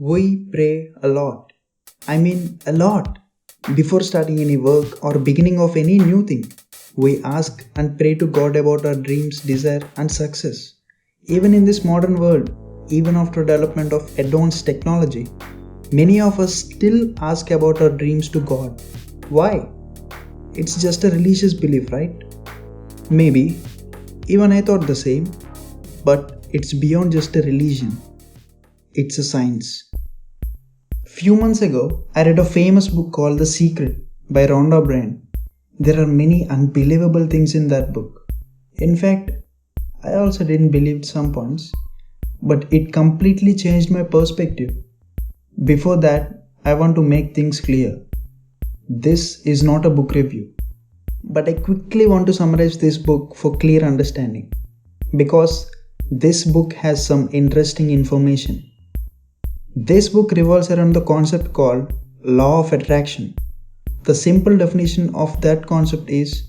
We pray a lot. I mean, a lot. Before starting any work or beginning of any new thing, we ask and pray to God about our dreams, desire, and success. Even in this modern world, even after development of advanced technology, many of us still ask about our dreams to God. Why? It's just a religious belief, right? Maybe. Even I thought the same. But it's beyond just a religion. It's a science. Few months ago, I read a famous book called The Secret by Rhonda Byrne. There are many unbelievable things in that book. In fact, I also didn't believe some points, but it completely changed my perspective. Before that, I want to make things clear. This is not a book review, but I quickly want to summarize this book for clear understanding, because this book has some interesting information. This book revolves around the concept called Law of Attraction. The simple definition of that concept is,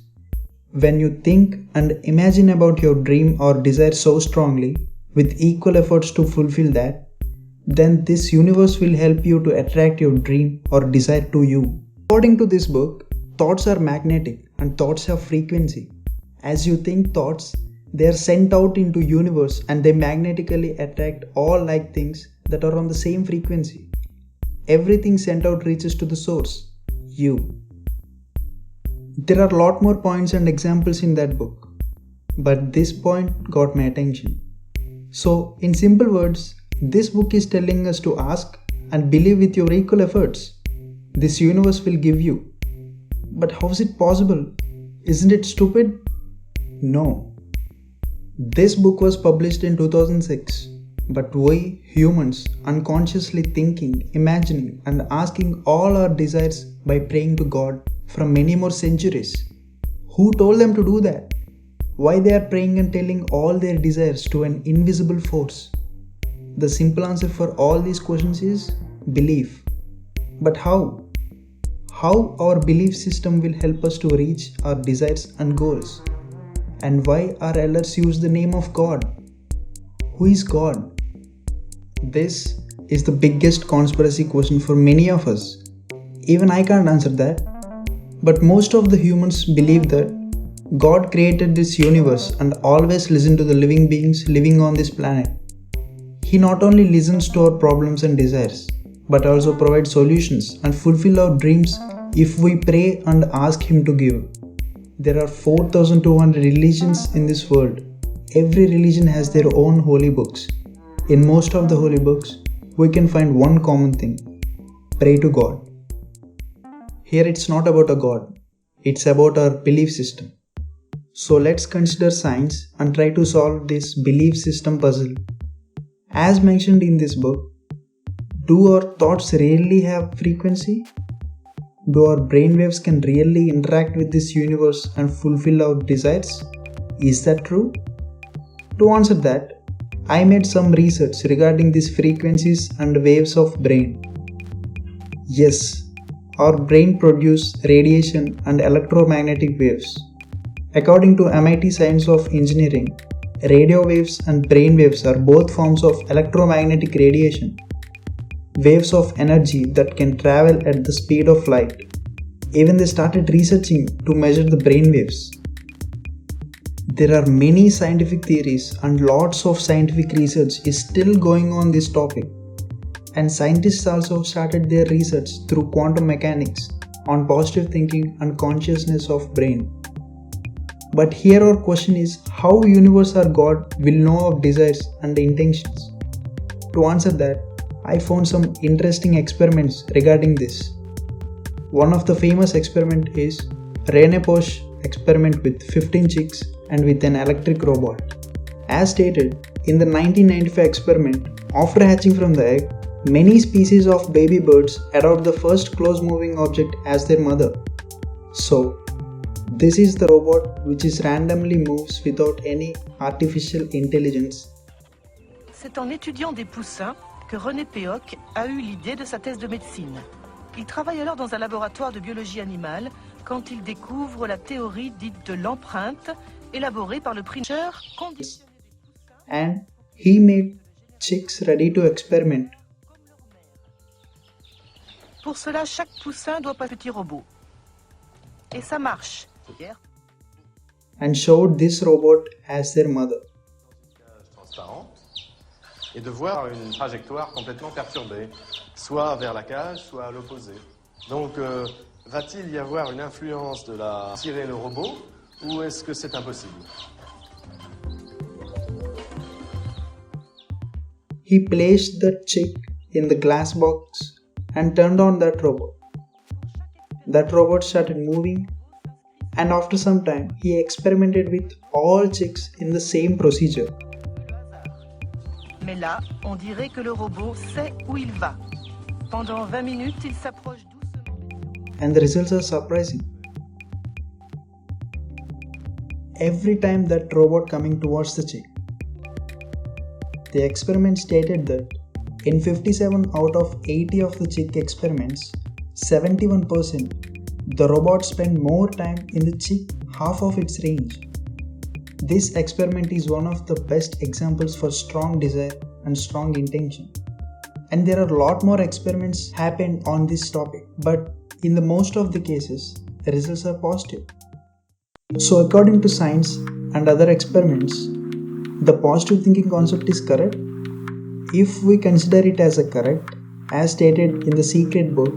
when you think and imagine about your dream or desire so strongly, with equal efforts to fulfill that, then this universe will help you to attract your dream or desire to you. According to this book, thoughts are magnetic and thoughts have frequency. As you think thoughts, they are sent out into universe and they magnetically attract all like things that are on the same frequency. Everything sent out reaches to the source, you. There are a lot more points and examples in that book, but this point got my attention. So, in simple words, this book is telling us to ask and believe with your equal efforts. This universe will give you. But how is it possible? Isn't it stupid? No. This book was published in 2006, but we humans unconsciously thinking, imagining and asking all our desires by praying to God from many more centuries. Who told them to do that? Why they are praying and telling all their desires to an invisible force? The simple answer for all these questions is belief. But how? How our belief system will help us to reach our desires and goals? And why our elders use the name of God? Who is God? This is the biggest conspiracy question for many of us. Even I can't answer that. But most of the humans believe that God created this universe and always listens to the living beings living on this planet. He not only listens to our problems and desires, but also provides solutions and fulfill our dreams if we pray and ask Him to give. There are 4,200 religions in this world. Every religion has their own holy books. In most of the holy books, we can find one common thing: pray to God. Here it's not about a God, it's about our belief system. So let's consider science and try to solve this belief system puzzle. As mentioned in this book, do our thoughts really have frequency? Do our brainwaves can really interact with this universe and fulfill our desires? Is that true? To answer that, I made some research regarding these frequencies and waves of brain. Yes, our brain produces radiation and electromagnetic waves. According to MIT Science of Engineering, radio waves and brain waves are both forms of electromagnetic radiation. Waves of energy that can travel at the speed of light. Even they started researching to measure the brain waves. There are many scientific theories and lots of scientific research is still going on this topic. And scientists also started their research through quantum mechanics on positive thinking and consciousness of brain. But here our question is, how universe or God will know our desires and intentions? To answer that, I found some interesting experiments regarding this. One of the famous experiment is Rene-Posh experiment with 15 chicks and with an electric robot. As stated, in the 1995 experiment, after hatching from the egg, many species of baby birds adopt the first close-moving object as their mother. So, this is the robot which is randomly moves without any artificial intelligence. C'est en étudiant des poussins que René Péoc a eu l'idée de sa thèse de médecine. Il travaille alors dans un laboratoire de biologie animale quand il découvre la théorie dite de l'empreinte élaborée par le chercheur conditionné des poussins. And he made chicks ready to experiment. Pour cela, chaque poussin doit passer un petit robot. Et ça marche. And showed this robot as their mother. Transparent, et de voir une trajectoire complètement perturbée, soit vers la cage, soit à l'opposé. Donc, va-t-il y avoir une influence de la tirer le robot, ou est-ce que c'est impossible? He placed the chick in the glass box and turned on that robot. That robot started moving, and after some time, he experimented with all chicks in the same procedure. Mais là, on dirait que le robot sait où il va. Pendant 20 minutes, il s'approche doucement. And the results are surprising. Every time that robot coming towards the chick, the experiment stated that in 57 out of 80 of the chick experiments, 71%, the robot spent more time in the chick half of its range. This experiment is one of the best examples for strong desire and strong intention. And there are a lot more experiments happened on this topic, but in the most of the cases, the results are positive. So according to science and other experiments, the positive thinking concept is correct if we consider it as a correct, as stated in the secret book.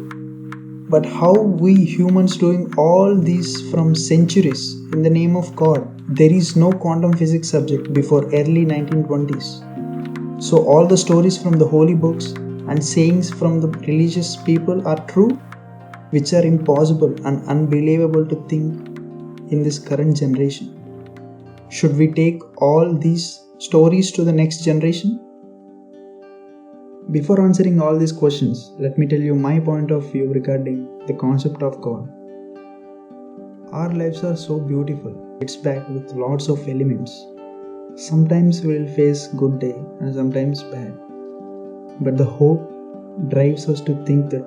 But how we humans doing all these from centuries in the name of God? There is no quantum physics subject before early 1920s. So all the stories from the holy books and sayings from the religious people are true, which are impossible and unbelievable to think in this current generation. Should we take all these stories to the next generation? Before answering all these questions, let me tell you my point of view regarding the concept of God. Our lives are so beautiful. It's packed with lots of elements. Sometimes we will face good day and sometimes bad. But the hope drives us to think that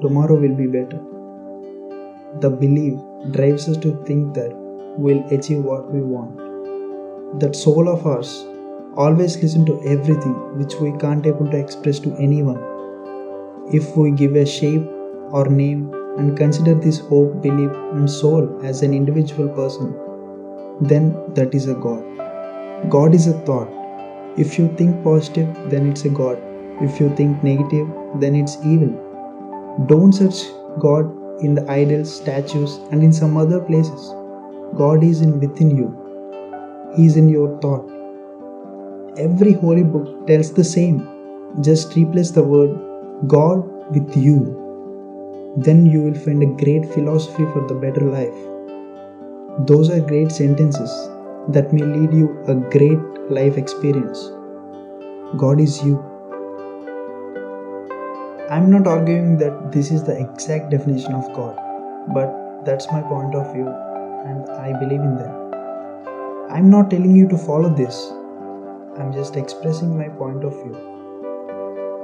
tomorrow will be better. The belief drives us to think that we'll achieve what we want. That soul of ours always listen to everything which we can't able to express to anyone. If we give a shape or name and consider this hope, belief and soul as an individual person, then that is a God. God is a thought. If you think positive, then it's a God. If you think negative, then it's evil. Don't search God in the idols, statues and in some other places. God is within you. He is in your thought. Every holy book tells the same. Just replace the word God with you. Then you will find a great philosophy for the better life. Those are great sentences that may lead you a great life experience. God is you. I'm not arguing that this is the exact definition of God, but that's my point of view and I believe in that. I'm not telling you to follow this. I'm just expressing my point of view.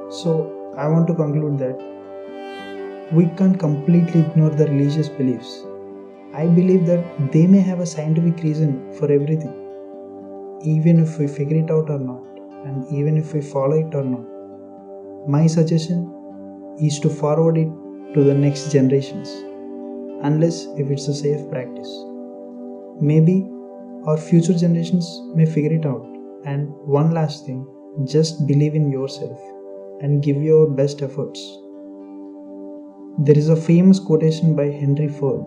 So I want to conclude that we can't completely ignore the religious beliefs. I believe that they may have a scientific reason for everything, even if we figure it out or not, and even if we follow it or not. My suggestion is to forward it to the next generations, unless if it's a safe practice. Maybe our future generations may figure it out. And one last thing, just believe in yourself and give your best efforts. There is a famous quotation by Henry Ford.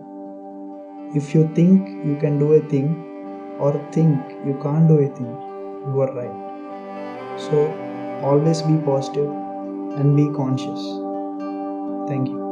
If you think you can do a thing or think you can't do a thing, you are right. So always be positive and be conscious. Thank you.